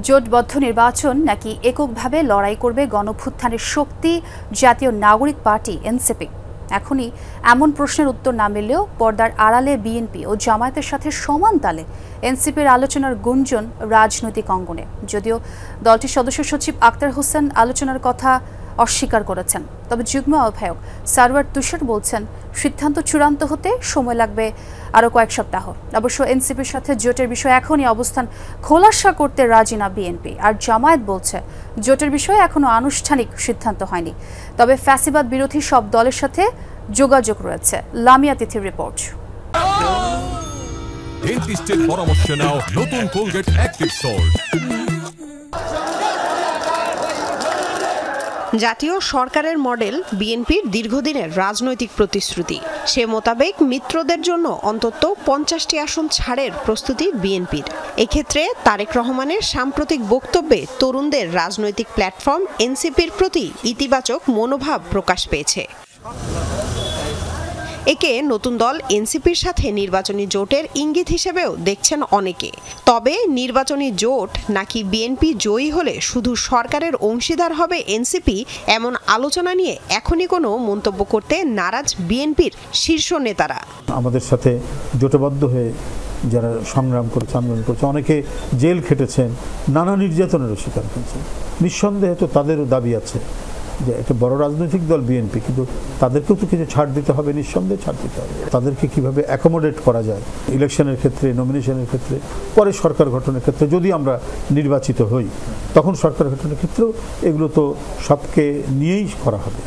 জোটবদ্ধ নির্বাচন নাকি এককভাবে লড়াই করবে গণঅভ্যুত্থানের শক্তি জাতীয় নাগরিক পার্টি এনসিপি? এখনই এমন প্রশ্নের উত্তর না মিললেও পর্দার আড়ালে বিএনপি ও জামায়াতের সাথে সমান তালে এনসিপির আলোচনার গুঞ্জন রাজনৈতিক অঙ্গনে। যদিও দলটির সদস্য সচিব আক্তার হোসেন আলোচনার কথা অস্বীকার করেছেন, তবে যুগ্ম আহ্বায়ক সারওয়ার তুষার বলছেন সিদ্ধান্ত চূড়ান্ত হতে সময় লাগবে আরও কয়েক সপ্তাহ। অবশ্য এনসিপির সাথে জোটের বিষয়ে এখনই অবস্থান খোলাসা করতে রাজি না বিএনপি, আর জামায়াত বলছে জোটের বিষয়ে এখনও আনুষ্ঠানিক সিদ্ধান্ত হয়নি, তবে ফ্যাসিবাদ বিরোধী সব দলের সাথে যোগাযোগ রয়েছে। লামিয়া তিথির রিপোর্ট। ডেন্টিস্টের পরামর্শ নাও নতুন কোলগেট অ্যাক্টিভ সল্ট। জাতীয় সরকারের মডেল বিএনপির দীর্ঘদিনের রাজনৈতিক প্রতিশ্রুতি। সে মোতাবেক মিত্রদের জন্য অন্তত 50টি আসন ছাড়ের প্রস্তুতি বিএনপির। এক্ষেত্রে তারেক রহমানের সাম্প্রতিক বক্তব্যে তরুণদের রাজনৈতিক প্ল্যাটফর্ম এনসিপির প্রতি ইতিবাচক মনোভাব প্রকাশ পেয়েছে। একে নতুন দল এনসিপির সাথে নির্বাচনী জোটের ইঙ্গিত হিসেবেও দেখছেন অনেকে। তবে নির্বাচনী জোট নাকি বিএনপি জয়ী হলে শুধু সরকারের অংশীদার হবে এনসিপি, এমন আলোচনা নিয়ে এখনই কোনো মন্তব্য করতে নারাজ বিএনপির শীর্ষ নেতারা। আমাদের সাথে জোটবদ্ধ হয়ে যারা সংগ্রাম করেছে, আন্দোলন করেছে, অনেকে জেল খেটেছেন, নানা নির্যাতনেরও শিকার হয়েছেন। নিঃসন্দেহে তো তাদেরও দাবি আছে যে একটা বড় রাজনৈতিক দল বিএনপি, কিন্তু তাদেরকেও তো কিছু ছাড় দিতে হবে, নিঃসন্দেহে ছাড় দিতে হবে। তাদেরকে কিভাবে অ্যাকোমোডেট করা যায় ইলেকশনের ক্ষেত্রে, নমিনেশনের ক্ষেত্রে, পরে সরকার গঠনের ক্ষেত্রে যদি আমরা নির্বাচিত হই, তখন সরকার গঠনের ক্ষেত্রেও এগুলো তো সবকে নিয়েই করা হবে।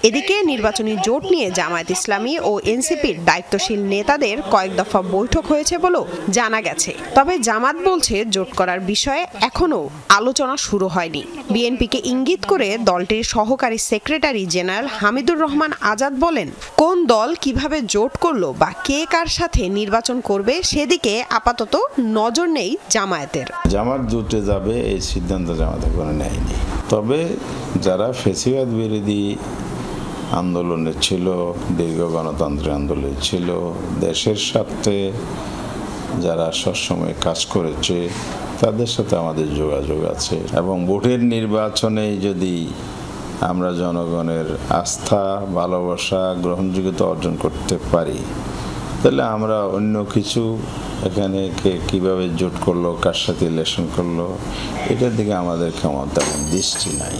এদিকে নির্বাচনী জোট নিয়ে জামায়াত ইসলামী ও এনসিপির দায়িত্বশীল নেতাদের কয়েক দফা বৈঠক হয়েছে বলেও জানা গেছে। তবে জামাত বলছে জোট করার বিষয়ে এখনও আলোচনা শুরু হয়নি। বিএনপিকে ইঙ্গিত করে দলটির সহকারী সেক্রেটারি জেনারেল হামিদুর রহমান আজাদ বলেন, কোন দল কিভাবে জোট করলো বা কে কার সাথে নির্বাচন করবে সেদিকে আপাতত নজর নেই জামায়াতের। জামাত জোটে যাবে এই সিদ্ধান্ত জামাত এখনো নেয়নি। তবে যারা ফ্যাসিবাদ বিরোধী আন্দোলনে ছিল, দীর্ঘ গণতন্ত্রের আন্দোলনে ছিল, দেশের স্বার্থে যারা সবসময় কাজ করেছে, তাদের সাথে আমাদের যোগাযোগ আছে। এবং ভোটের নির্বাচনে যদি আমরা জনগণের আস্থা, ভালোবাসা, গ্রহণযোগ্যতা অর্জন করতে পারি, তাহলে আমরা অন্য কিছু এখানে কিভাবে জোট করলো, কার সাথে ইলেকশন করলো, এটার দিকে আমাদের ক্ষমতা দৃষ্টি নাই।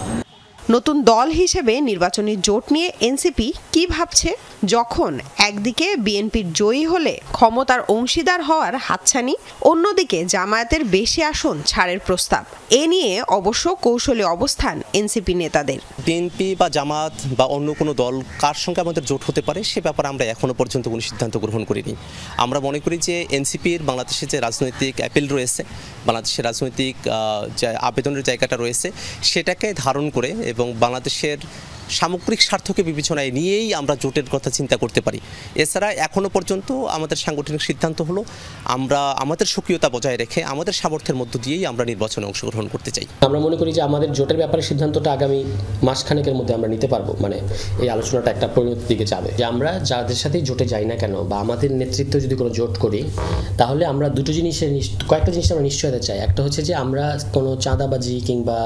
নতুন দল হিসেবে নির্বাচনী জোট নিয়ে এনসিপি কি ভাবছে? যখন একদিকে বিএনপির জয়ী হলে ক্ষমতার অংশীদার হওয়ার হাতছানি, অন্যদিকে জামায়াতের বেশি আসন ছাড়ের প্রস্তাব। এ নিয়ে অবশ্য কৌশলী অবস্থান এনসিপি নেতাদের। বিএনপি বা জামাত বা অন্য কোনো দল কার সঙ্গে আমাদের জোট হতে পারে সে ব্যাপারে আমরা এখনো পর্যন্ত কোনো সিদ্ধান্ত গ্রহণ করিনি। আমরা মনে করি যে এনসিপির বাংলাদেশে যে রাজনৈতিক অ্যাপিল রয়েছে, বাংলাদেশের রাজনৈতিক যে আবেদনের জায়গাটা রয়েছে, সেটাকে ধারণ করে এবং বাংলাদেশের সামগ্রিক স্বার্থকে বিবেচনায় নিয়েই আমরা জোটের কথা চিন্তা করতে পারি। এছাড়া এখনও পর্যন্ত আমাদের সাংগঠনিক সিদ্ধান্ত হলো আমরা আমাদের সক্রিয়তা বজায় রেখে আমাদের সামর্থ্যের মধ্য দিয়েই আমরা নির্বাচনে অংশগ্রহণ করতে চাই। আমরা মনে করি যে আমাদের জোটের ব্যাপারে সিদ্ধান্তটা আগামী মাসখানেকের মধ্যে আমরা নিতে পারবো। মানে এই আলোচনাটা একটা পরিণতির দিকে যাবে যে আমরা যাদের সাথেই জোটে যাই না কেন বা আমাদের নেতৃত্বে যদি কোনো জোট করি, তাহলে আমরা কয়েকটা জিনিস আমরা নিশ্চয়তা চাই। একটা হচ্ছে যে আমরা কোনো চাঁদাবাজি কিংবা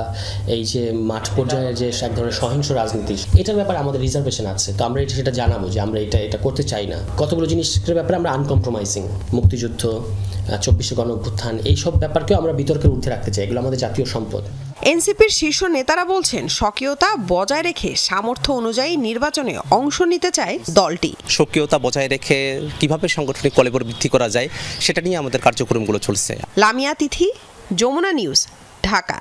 এই যে মাঠ পর্যায়ে যে এক ধরনের সহিংস রাজনীতি, এটার ব্যাপারে আমাদের রিজার্ভেশন আছে। তো আমরা সেটা জানাবো যে আমরা এটা করতে চাই না। কতগুলো জিনিসের ব্যাপারে আমরা আনকম্প্রোমাইজিং, মুক্তিযুদ্ধ, 24শে গণঅভ্যুত্থান, এইসব ব্যাপারকেও আমরা বিতর্কের ঊর্ধ্বে রাখতে চাই। এগুলো আমাদের জাতীয় সম্পদ। এনসিপির শীর্ষ নেতারা বলছেন স্বকীয়তা বজায় রেখে সামর্থ্য অনুযায়ী নির্বাচনে অংশ নিতে চায় দলটি। স্বকীয়তা বজায় রেখে কিভাবে সাংগঠনিক কলেবর বৃদ্ধি করা যায় সেটা নিয়ে আমাদের কার্যক্রমগুলো চলছে। লামিয়া তিথি, যমুনা নিউজ, ঢাকা।